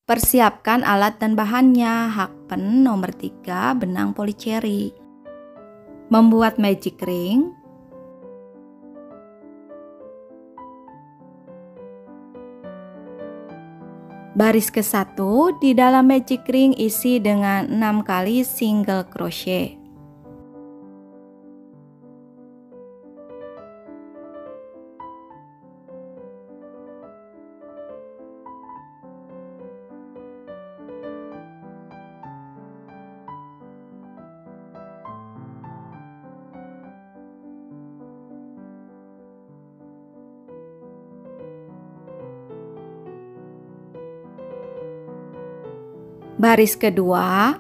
Persiapkan alat dan bahannya. Hakpen nomor 3 benang polycherry. Membuat magic ring. Baris ke-1 di dalam magic ring isi dengan 6 kali single crochet. Baris kedua,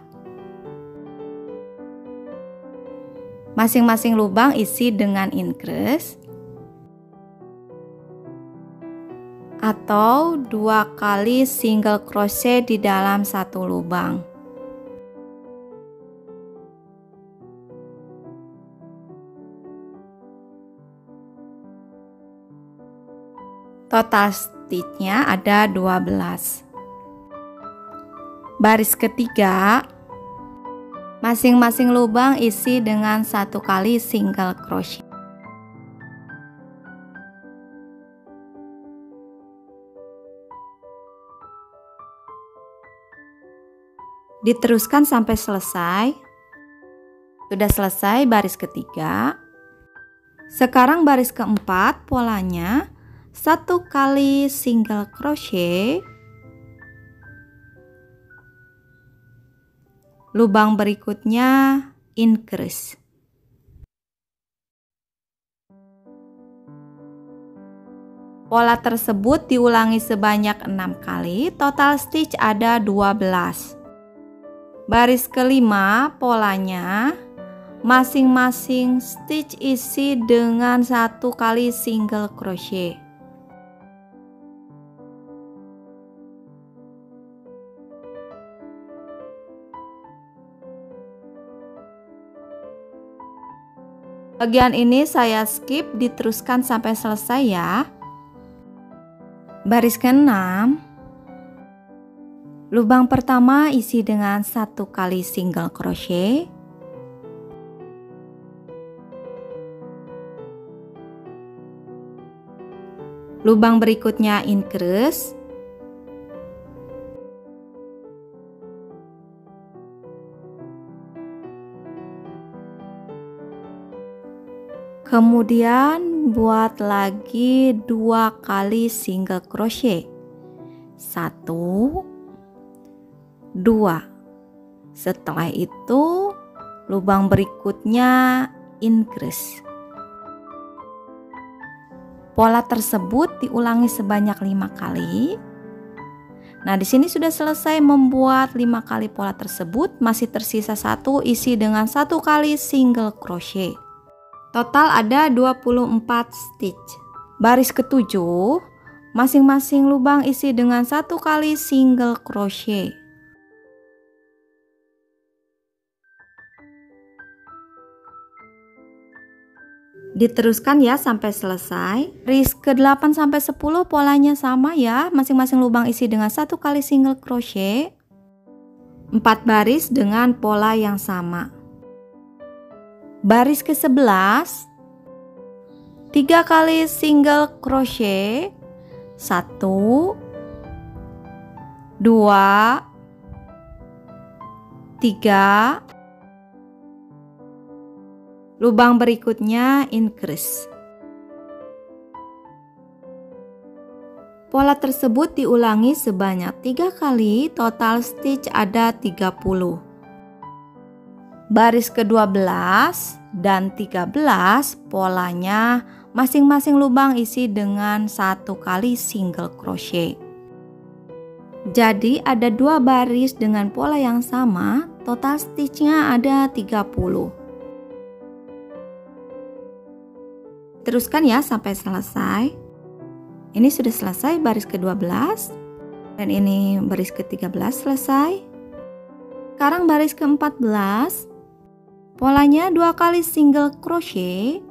masing-masing lubang isi dengan increase atau 2 kali single crochet di dalam satu lubang. Total stitchnya ada 12. Baris ketiga, masing-masing lubang isi dengan 1 kali single crochet. Diteruskan sampai selesai. Sudah selesai baris ketiga. Sekarang baris keempat, polanya 1 kali single crochet, lubang berikutnya increase. Pola tersebut diulangi sebanyak 6 kali, total stitch ada 12. Baris kelima, polanya masing-masing stitch isi dengan 1 kali single crochet. Bagian ini saya skip, diteruskan sampai selesai ya. Baris ke-6, lubang pertama isi dengan 1 kali single crochet. Lubang berikutnya increase. Kemudian buat lagi 2 kali single crochet. 1, 2. Setelah itu lubang berikutnya increase. Pola tersebut diulangi sebanyak 5 kali. Nah, di sini sudah selesai membuat 5 kali pola tersebut, masih tersisa 1 isi dengan 1 kali single crochet. Total ada 24 stitch. Baris ketujuh, masing-masing lubang isi dengan 1 kali single crochet. Diteruskan ya sampai selesai. Baris ke-8 sampai 10 polanya sama ya, masing-masing lubang isi dengan 1 kali single crochet. 4 baris dengan pola yang sama. Baris ke-11, 3 kali single crochet, 1, 2, 3, lubang berikutnya increase. Pola tersebut diulangi sebanyak 3 kali, total stitch ada 30. Baris ke-12 dan 13 polanya masing-masing lubang isi dengan 1 kali single crochet. Jadi ada 2 baris dengan pola yang sama, total stitchnya ada 30. Teruskan ya sampai selesai. Ini sudah selesai baris ke-12 dan ini baris ke-13 selesai. Sekarang baris ke-14. Polanya 2 kali single crochet,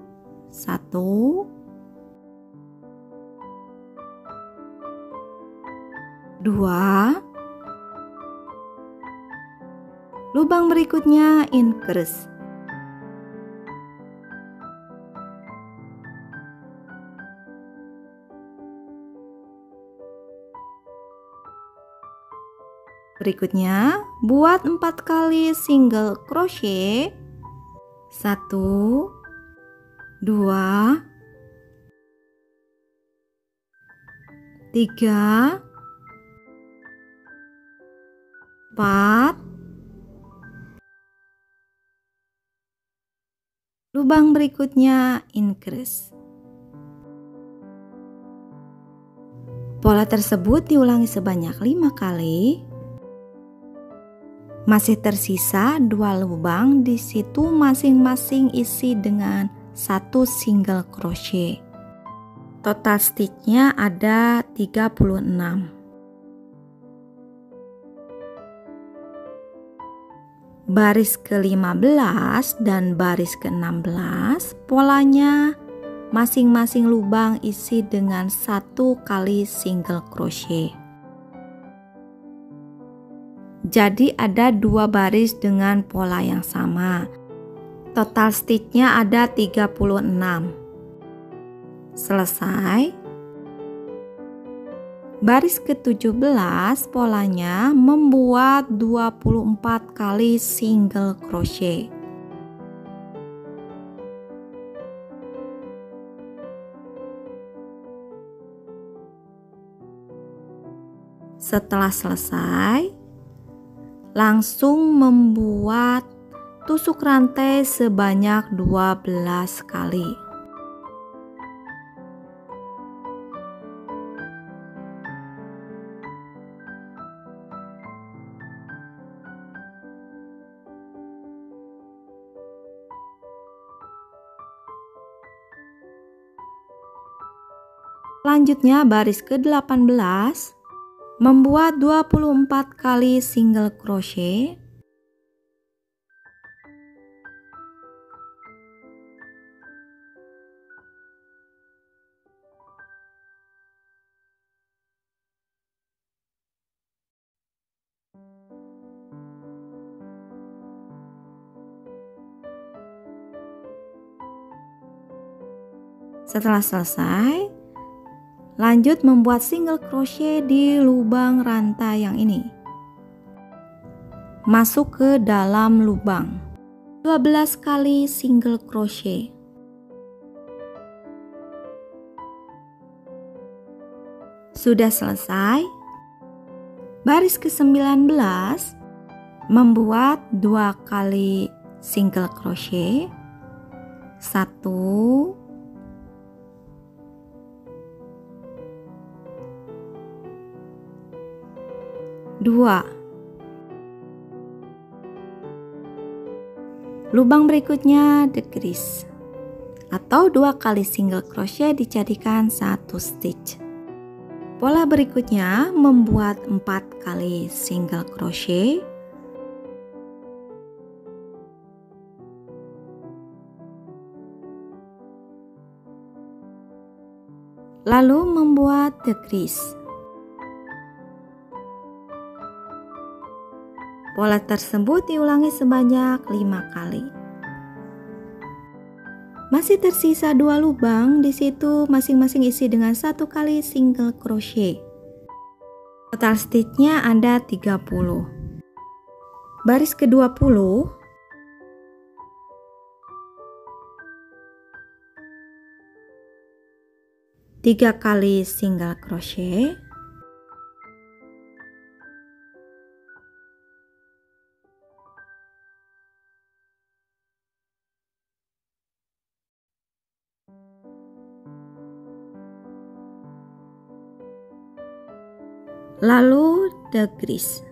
1, 2, Lubang berikutnya increase. Berikutnya, buat 4 kali single crochet. 1, 2, 3, 4. Lubang berikutnya increase. Pola tersebut diulangi sebanyak 5 kali. Masih tersisa 2 lubang, di situ masing-masing isi dengan 1 single crochet. Total stitchnya ada 36. Baris ke-15 dan baris ke-16 polanya masing-masing lubang isi dengan 1 kali single crochet. Jadi ada 2 baris dengan pola yang sama. Total stitchnya ada 36. Selesai. Baris ke-17 polanya membuat 24 kali single crochet. Setelah selesai, langsung membuat tusuk rantai sebanyak 12 kali. Selanjutnya baris ke-18 membuat 24 kali single crochet. Setelah selesai, lanjut membuat single crochet di lubang rantai yang ini. Masuk ke dalam lubang. 12 kali single crochet. Sudah selesai. Baris ke-19 membuat 2 kali single crochet. 1, 2. Lubang berikutnya decrease atau 2 kali single crochet dijadikan 1 stitch. Pola berikutnya membuat 4 kali single crochet. Lalu membuat decrease. Pola tersebut diulangi sebanyak 5 kali. Masih tersisa 2 lubang, di situ masing-masing isi dengan 1 kali single crochet. Total stitchnya ada 30. Baris ke-20 3 kali single crochet. Lalu decrease.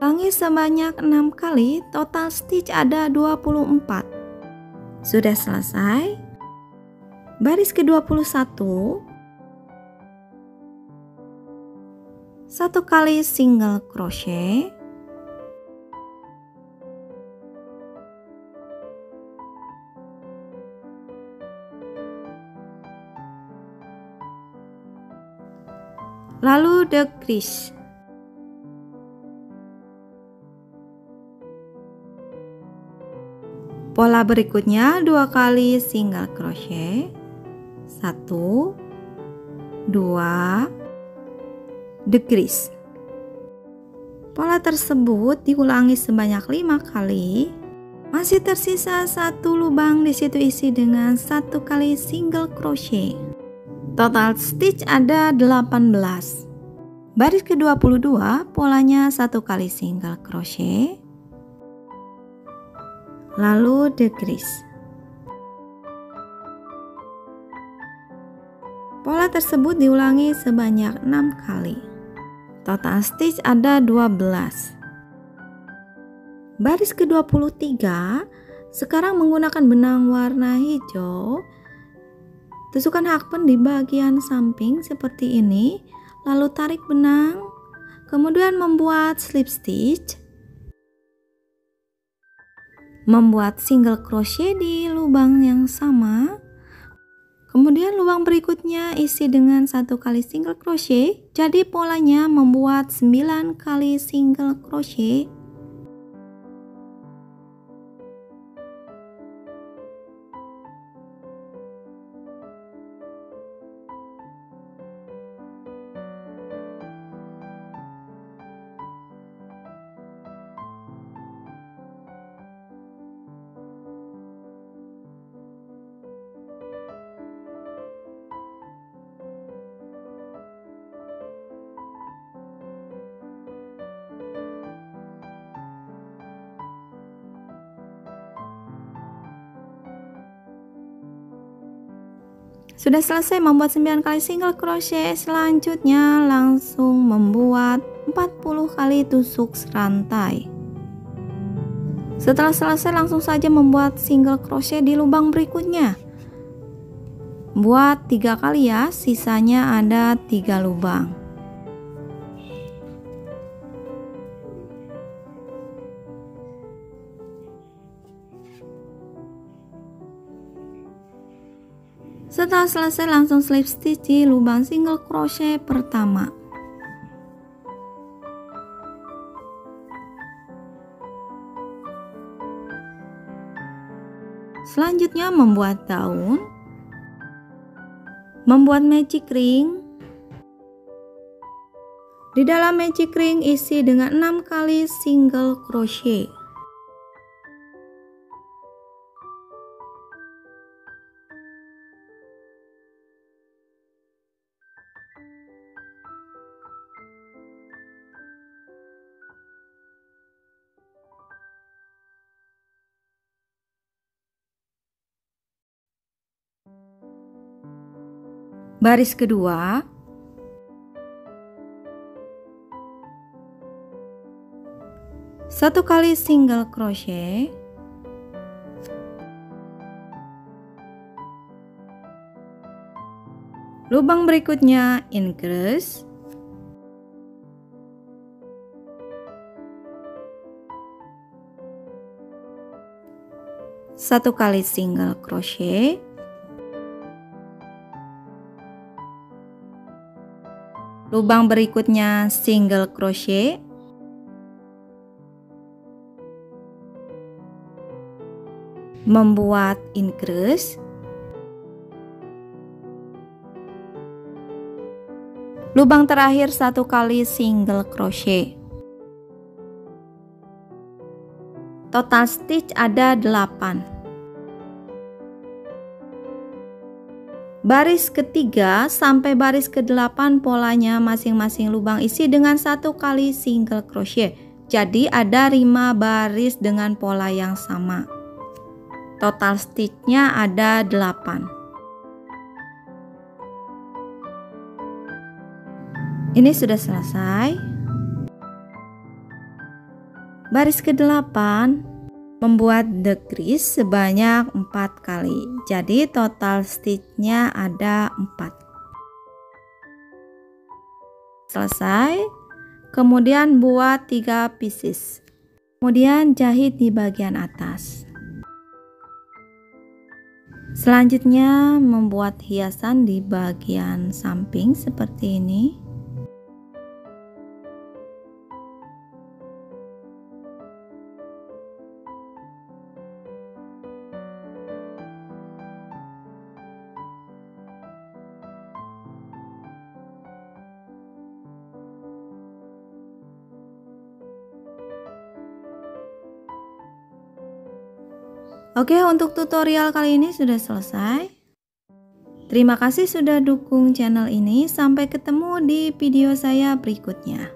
Ulangi sebanyak 6 kali, total stitch ada 24. Sudah selesai. Baris ke-21 1 kali single crochet. Lalu decrease. Setelah berikutnya 2 kali single crochet, 1, 2, decrease. Pola tersebut diulangi sebanyak 5 kali. Masih tersisa 1 lubang, di situ isi dengan 1 kali single crochet. Total stitch ada 18. Baris ke-22 polanya 1 kali single crochet, lalu decrease. Pola tersebut diulangi sebanyak 6 kali. Total stitch ada 12. Baris ke-23 sekarang menggunakan benang warna hijau. Tusukkan hakpen di bagian samping seperti ini, lalu tarik benang, kemudian membuat slip stitch, membuat single crochet di lubang yang sama. Kemudian lubang berikutnya isi dengan 1 kali single crochet. Jadi polanya membuat 9 kali single crochet. Sudah selesai membuat 9 kali single crochet, selanjutnya langsung membuat 40 kali tusuk rantai. Setelah selesai langsung saja membuat single crochet di lubang berikutnya. Buat 3 kali ya, sisanya ada 3 lubang. Setelah selesai langsung slip stitch di lubang single crochet pertama. Selanjutnya membuat daun, membuat magic ring. Di dalam magic ring isi dengan 6 kali single crochet. Baris kedua, satu kali single crochet, lubang berikutnya increase, satu kali single crochet, lubang berikutnya single crochet, membuat increase, lubang terakhir satu kali single crochet. Total stitch ada 8. Baris ketiga sampai baris ke-8 polanya masing-masing lubang isi dengan satu kali single crochet. Jadi ada 5 baris dengan pola yang sama. Total stitchnya ada 8. Ini sudah selesai. Baris ke-8 membuat decrease sebanyak 4 kali. Jadi total stitchnya ada 4. Selesai. Kemudian buat 3 pieces. Kemudian jahit di bagian atas. Selanjutnya membuat hiasan di bagian samping seperti ini. Oke, untuk tutorial kali ini sudah selesai. Terima kasih sudah dukung channel ini. Sampai ketemu di video saya berikutnya.